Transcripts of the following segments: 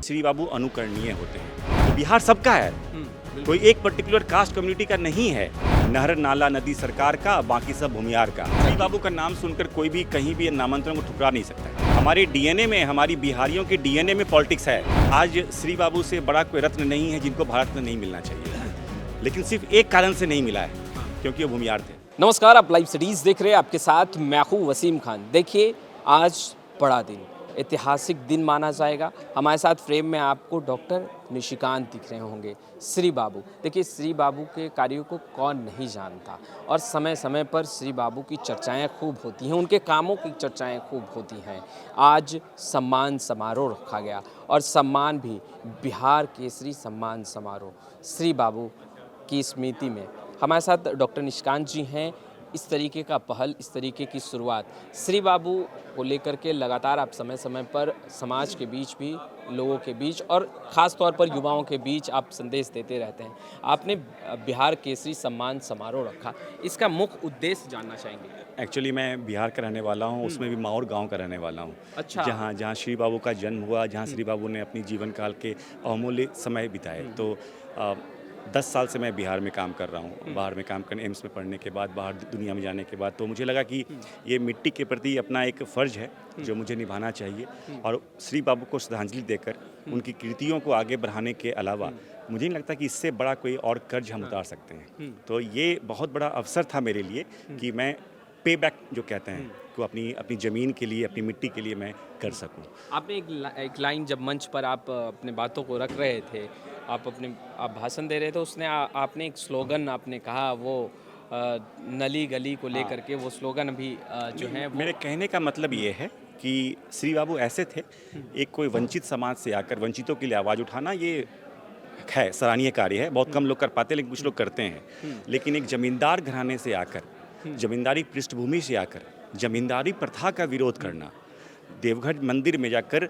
श्री बाबू अनुकरणीय होते हैं। बिहार सबका है, कोई एक पर्टिकुलर कास्ट कम्युनिटी का नहीं है। नहर नाला नदी सरकार का, बाकी सब भूमियार का। श्री बाबू का नाम सुनकर कोई भी कहीं भी नामांतरण को ठुकरा नहीं सकता है। हमारे डीएनए में, हमारी बिहारियों के डीएनए में पॉलिटिक्स है। आज श्री बाबू से बड़ा कोई रत्न नहीं है जिनको भारत में नहीं मिलना चाहिए, लेकिन सिर्फ एक कारण से नहीं मिला है, क्योंकि वो भूमियार थे। नमस्कार, आप लाइव सिटीज़ देख रहे हैं। आपके साथ मैं हूं वसीम खान। देखिए, आज बड़ा दिन, ऐतिहासिक दिन माना जाएगा। हमारे साथ फ्रेम में आपको डॉक्टर निशिकांत दिख रहे होंगे। श्री बाबू, देखिए, श्री बाबू के कार्यों को कौन नहीं जानता, और समय समय पर श्री बाबू की चर्चाएं खूब होती हैं, उनके कामों की चर्चाएं खूब होती हैं। आज सम्मान समारोह रखा गया, और सम्मान भी बिहार केसरी सम्मान समारोह श्री बाबू की स्मृति में। हमारे साथ डॉक्टर निशिकांत जी हैं। इस तरीके का पहल, इस तरीके की शुरुआत श्री बाबू को लेकर के लगातार आप समय समय पर समाज के बीच भी, लोगों के बीच और ख़ास तौर पर युवाओं के बीच आप संदेश देते रहते हैं। आपने बिहार केसरी सम्मान समारोह रखा, इसका मुख्य उद्देश्य जानना चाहेंगे। एक्चुअली मैं बिहार का रहने वाला हूँ, उसमें भी माहौर गांव का रहने वाला हूँ। अच्छा। जहाँ श्री बाबू का जन्म हुआ, जहाँ श्री बाबू ने अपनी जीवन काल के अमूल्य समय बिताए। तो 10 साल से मैं बिहार में काम कर रहा हूँ। बाहर में काम करने, एम्स में पढ़ने के बाद, बाहर दुनिया में जाने के बाद, तो मुझे लगा कि ये मिट्टी के प्रति अपना एक फ़र्ज है जो मुझे निभाना चाहिए। और श्री बाबू को श्रद्धांजलि देकर उनकी कृतियों को आगे बढ़ाने के अलावा मुझे नहीं लगता कि इससे बड़ा कोई और कर्ज हम उतार सकते हैं। तो ये बहुत बड़ा अवसर था मेरे लिए कि मैं पे बैक जो कहते हैं, को अपनी ज़मीन के लिए, अपनी मिट्टी के लिए मैं कर सकूं। आपने एक लाइन, जब मंच पर आप अपने बातों को रख रहे थे, आप भाषण दे रहे थे, उसने आपने एक स्लोगन आपने कहा, वो नली गली को लेकर के वो स्लोगन भी जो है मेरे कहने का मतलब ये है कि श्री बाबू ऐसे थे, एक कोई वंचित समाज से आकर वंचितों के लिए आवाज़ उठाना, ये है सराहनीय कार्य है। बहुत कम लोग कर पाते, लेकिन कुछ लोग करते हैं। लेकिन एक जमींदार घराने से आकर, जमींदारी पृष्ठभूमि से आकर जमींदारी प्रथा का विरोध करना, देवघर मंदिर में जाकर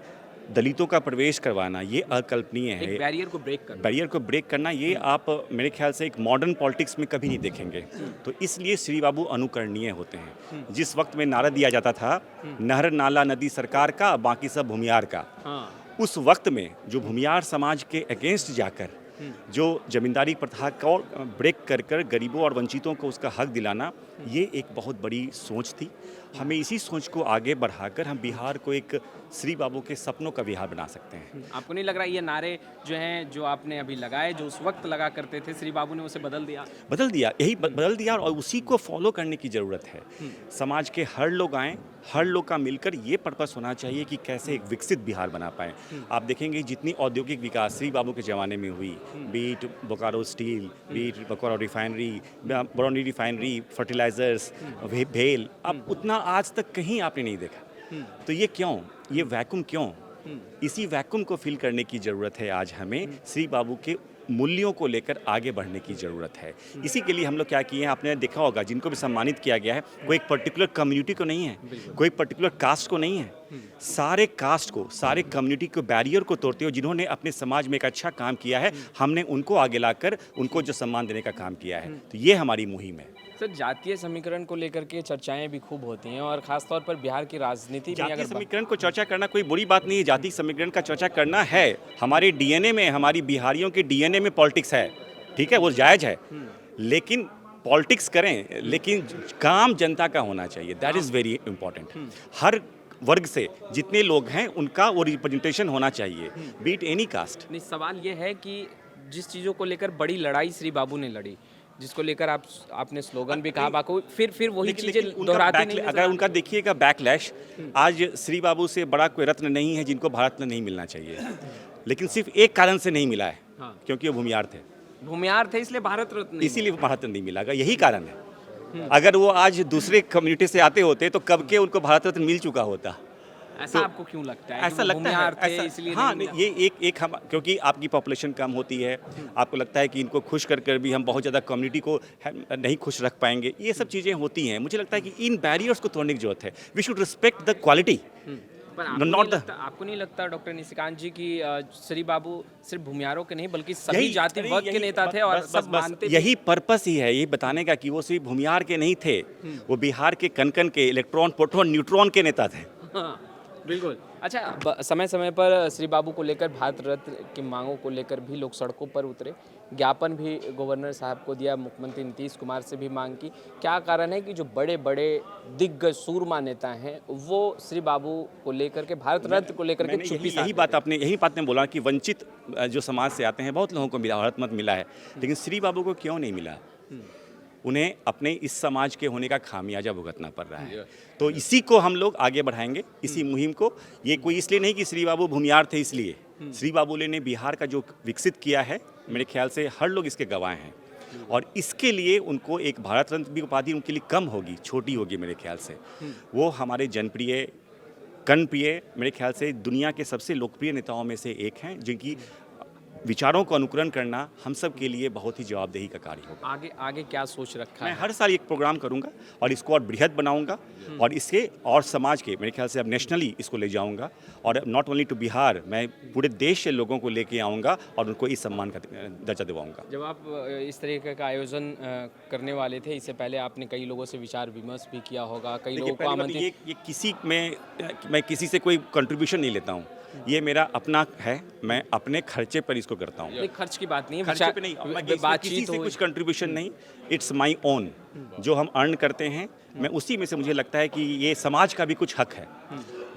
दलितों का प्रवेश करवाना, ये अकल्पनीय है। बैरियर को ब्रेक करना, ये आप मेरे ख्याल से एक मॉडर्न पॉलिटिक्स में कभी नहीं देखेंगे। तो इसलिए श्री बाबू अनुकरणीय होते हैं। जिस वक्त में नारा दिया जाता था, नहर नाला नदी सरकार का, बाकी सब भूमियार का, उस वक्त में जो भूमियार समाज के अगेंस्ट जाकर जो जमींदारी प्रथा को ब्रेक कर गरीबों और वंचितों को उसका हक दिलाना, ये एक बहुत बड़ी सोच थी। हमें इसी सोच को आगे बढ़ाकर हम बिहार को एक श्री बाबू के सपनों का बिहार बना सकते हैं। आपको नहीं लग रहा ये नारे जो हैं, जो आपने अभी लगाए, जो उस वक्त लगा करते थे, श्री बाबू ने उसे बदल दिया? यही बदल दिया, और उसी को फॉलो करने की ज़रूरत है। समाज के हर लोग आएँ, हर लोग का मिलकर ये पर्पस होना चाहिए कि कैसे एक विकसित बिहार बना पाएँ। आप देखेंगे जितनी औद्योगिक विकास श्री बाबू के ज़माने में हुई, बीट बोकारो स्टील, बीट Bokaro refinery, Barauni refinery, fertilisers, भेल, अब उतना आज तक कहीं आपने नहीं देखा। तो ये क्यों, ये वैक्यूम क्यों? इसी वैक्यूम को फिल करने की ज़रूरत है। आज हमें श्री बाबू के मूल्यों को लेकर आगे बढ़ने की ज़रूरत है। इसी के लिए हम लोग क्या किए हैं, आपने देखा होगा, जिनको भी सम्मानित किया गया है, कोई एक पर्टिकुलर कम्युनिटी को नहीं है, कोई पर्टिकुलर कास्ट को नहीं है। सारे कास्ट को, सारे कम्युनिटी को, बैरियर को तोड़ते हुए जिन्होंने अपने समाज में एक अच्छा काम किया है, हमने उनको आगे लाकर उनको जो सम्मान देने का काम किया है। तो ये हमारी मुहिम है। सर, जातीय समीकरण को लेकर के चर्चाएं भी खूब होती हैं, और खासतौर पर बिहार की राजनीति में जातीय समीकरण को चर्चा करना कोई बुरी बात नहीं है। जातीय समीकरण का चर्चा करना है, हमारे डीएनए में, हमारी बिहारियों के डीएनए में पॉलिटिक्स है, ठीक है, वो जायज़ है। लेकिन पॉलिटिक्स करें, लेकिन काम जनता का होना चाहिए। That is very important. हर वर्ग से जितने लोग हैं उनका वो रिप्रेजेंटेशन होना चाहिए, बीट एनी कास्ट। नहीं, सवाल ये है कि जिस चीज़ों को लेकर बड़ी लड़ाई श्री बाबू ने लड़ी, जिसको लेकर आपने स्लोगन भी कहा, बाको फिर वही चीजें दोहराती नहीं। अगर उनका देखिएगा बैकलैश, आज श्री बाबू से बड़ा कोई रत्न नहीं है जिनको भारत में नहीं मिलना चाहिए, लेकिन सिर्फ एक कारण से नहीं मिला है, क्योंकि वो भूमियार थे, इसलिए भारत रत्न, इसीलिए भारत रत्न नहीं मिला, यही कारण है। अगर वो आज दूसरे कम्युनिटी से आते होते तो कब के उनको भारत रत्न मिल चुका होता। ऐसा तो आपको क्यों लगता है? ऐसा लगता है, इसलिए हाँ, ये एक हम, क्योंकि आपकी पॉपुलेशन कम होती है, आपको लगता है कि इनको खुश कर भी हम बहुत ज़्यादा कम्युनिटी को नहीं खुश रख पाएंगे, ये सब चीज़ें होती हैं। मुझे लगता है कि इन बैरियर्स को तोड़ने की जरूरत है। We should respect the quality. पर आपको नहीं लगता डॉक्टर निशिकांत जी की श्री बाबू सिर्फ भूमियारों के नहीं बल्कि सभी जाति वर्ग के नेता थे, और सब मानते थे? यही पर्पस ही है, ये बताने का कि वो सिर्फ भूमियार के नहीं थे, वो बिहार के कन कन के, इलेक्ट्रॉन, प्रोटॉन, न्यूट्रॉन के नेता थे। बिल्कुल। अच्छा, समय समय पर श्री बाबू को लेकर भारत रत्न की मांगों को लेकर भी लोग सड़कों पर उतरे, ज्ञापन भी गवर्नर साहब को दिया, मुख्यमंत्री नीतीश कुमार से भी मांग की। क्या कारण है कि जो बड़े बड़े दिग्गज सूरमा नेता हैं वो श्री बाबू को लेकर के, भारत रत्न को लेकर के मैंने चुप्पी यही बात ने बोला कि वंचित जो समाज से आते हैं बहुत लोगों को मिला, भारत रत्न मिला है, लेकिन श्री बाबू को क्यों नहीं मिला? उन्हें अपने इस समाज के होने का खामियाजा भुगतना पड़ रहा है। तो इसी को हम लोग आगे बढ़ाएंगे, इसी मुहिम को। ये कोई इसलिए नहीं कि श्री बाबू भूमियार थे इसलिए, श्री बाबू ने बिहार का जो विकसित किया है, मेरे ख्याल से हर लोग इसके गवाह हैं, और इसके लिए उनको एक भारत रत्न की उपाधि उनके लिए कम होगी, छोटी होगी मेरे ख्याल से। वो हमारे जनप्रिय, कर्णप्रिय, मेरे ख्याल से दुनिया के सबसे लोकप्रिय नेताओं में से एक हैं, जिनकी विचारों को अनुकरण करना हम सब के लिए बहुत ही जवाबदेही का कार्य होगा। आगे आगे क्या सोच रखा मैं है? हर साल एक प्रोग्राम करूंगा और इसको और बृहद बनाऊंगा, और इससे और समाज के, मेरे ख्याल से अब नेशनली इसको ले जाऊंगा, और नॉट ओनली टू बिहार, मैं पूरे देश से लोगों को लेके आऊंगा और उनको इस सम्मान का दर्जा दिलवाऊंगा। जब आप इस तरीके का आयोजन करने वाले थे, इससे पहले आपने कई लोगों से विचार विमर्श भी किया होगा, कई लोगों को आमंत्रित। ये किसी में, मैं किसी से कोई कंट्रीब्यूशन नहीं लेता हूँ, ये मेरा अपना है, मैं अपने खर्चे पर इसको करता हूँ। खर्च की बात नहीं है, खर्चे पे नहीं, किसी से कुछ कंट्रीब्यूशन नहीं, इट्स माई ओन। जो हम अर्न करते हैं, मैं उसी में से, मुझे लगता है कि ये समाज का भी कुछ हक है,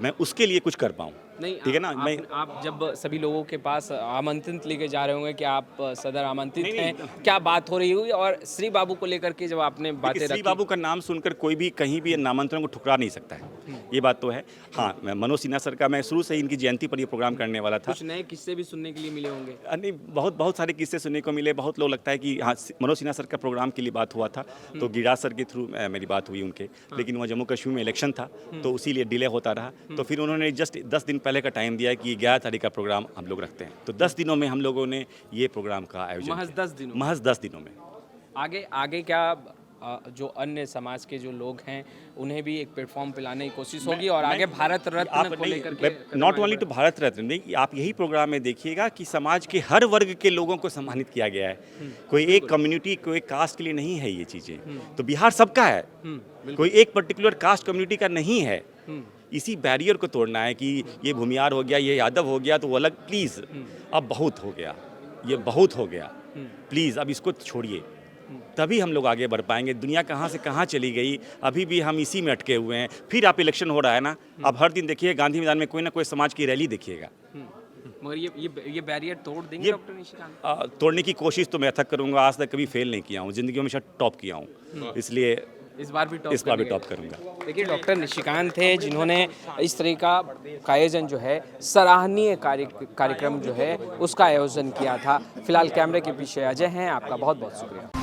मैं उसके लिए कुछ कर पाऊँ। नहीं, ठीक है ना? आप जब सभी लोगों के पास आमंत्रित लेके जा रहे होंगे कि आप सदर आमंत्रित हैं, क्या बात हो रही होगी? और श्री बाबू को लेकर के जब आपने बातें रखी, श्री बाबू का नाम सुनकर कोई भी कहीं भी नामांतरण को ठुकरा नहीं सकता है, ये बात तो है। हाँ, मैं मनोज सिन्हा सर का, मैं शुरू से ही इनकी जयंती पर ये प्रोग्राम करने वाला था। कुछ नए किस्से भी सुनने के लिए मिले होंगे? नहीं, बहुत सारे किस्से सुनने को मिले। बहुत लोग लगता है कि हाँ, मनोज सिन्हा सर का प्रोग्राम के लिए बात हुआ था, तो गिरिराज सर के थ्रू मेरी बात हुई उनके, लेकिन वहाँ जम्मू कश्मीर में इलेक्शन था, तो उसी लिए डिले होता रहा। तो फिर उन्होंने जस्ट 10 दिन पहले का टाइम दिया कि 11 तारीख का प्रोग्राम हम लोग रखते हैं, तो 10 दिनों में हम लोगों ने ये प्रोग्राम का आयोजन महज 10 दिनों? महज 10 दिनों में। आगे क्या जो अन्य समाज के जो लोग हैं उन्हें भी एक प्लेटफॉर्म पे लाने की कोशिश होगी, और आगे भारत रत्न को लेकर के, not only to Bharat Ratna नहीं, आप यही प्रोग्राम में देखिएगा कि समाज के हर वर्ग के लोगों को सम्मानित किया गया है। कोई एक कम्युनिटी, कोई कास्ट के लिए नहीं है ये चीज़ें, तो बिहार सबका है, कोई एक पर्टिकुलर कास्ट कम्युनिटी का नहीं है। इसी बैरियर को तोड़ना है कि ये भूमियार हो गया, ये यादव हो गया तो वो अलग। प्लीज़, अब बहुत हो गया, ये बहुत हो गया, प्लीज़ अब इसको छोड़िए, तभी हम लोग आगे बढ़ पाएंगे। दुनिया कहाँ से कहाँ चली गई, अभी भी हम इसी में अटके हुए हैं। फिर आप इलेक्शन हो रहा है ना, अब हर दिन देखिए गांधी मैदान में कोई ना कोई समाज की रैली देखिएगा। मगर ये बैरियर तोड़ देंगे डॉक्टर निशिकांत? तोड़ने की कोशिश तो मैं अथक करूँगा, आज तक कभी फेल नहीं किया हूँ, ज़िंदगी में हमेशा टॉप किया हूँ, इसलिए इस बार भी टॉप करूँगा। देखिए, डॉक्टर निशिकांत थे जिन्होंने इस तरह का आयोजन जो है, सराहनीय कार्यक्रम जो है उसका आयोजन किया था। फिलहाल कैमरे के पीछे अजय हैं, आपका बहुत बहुत शुक्रिया।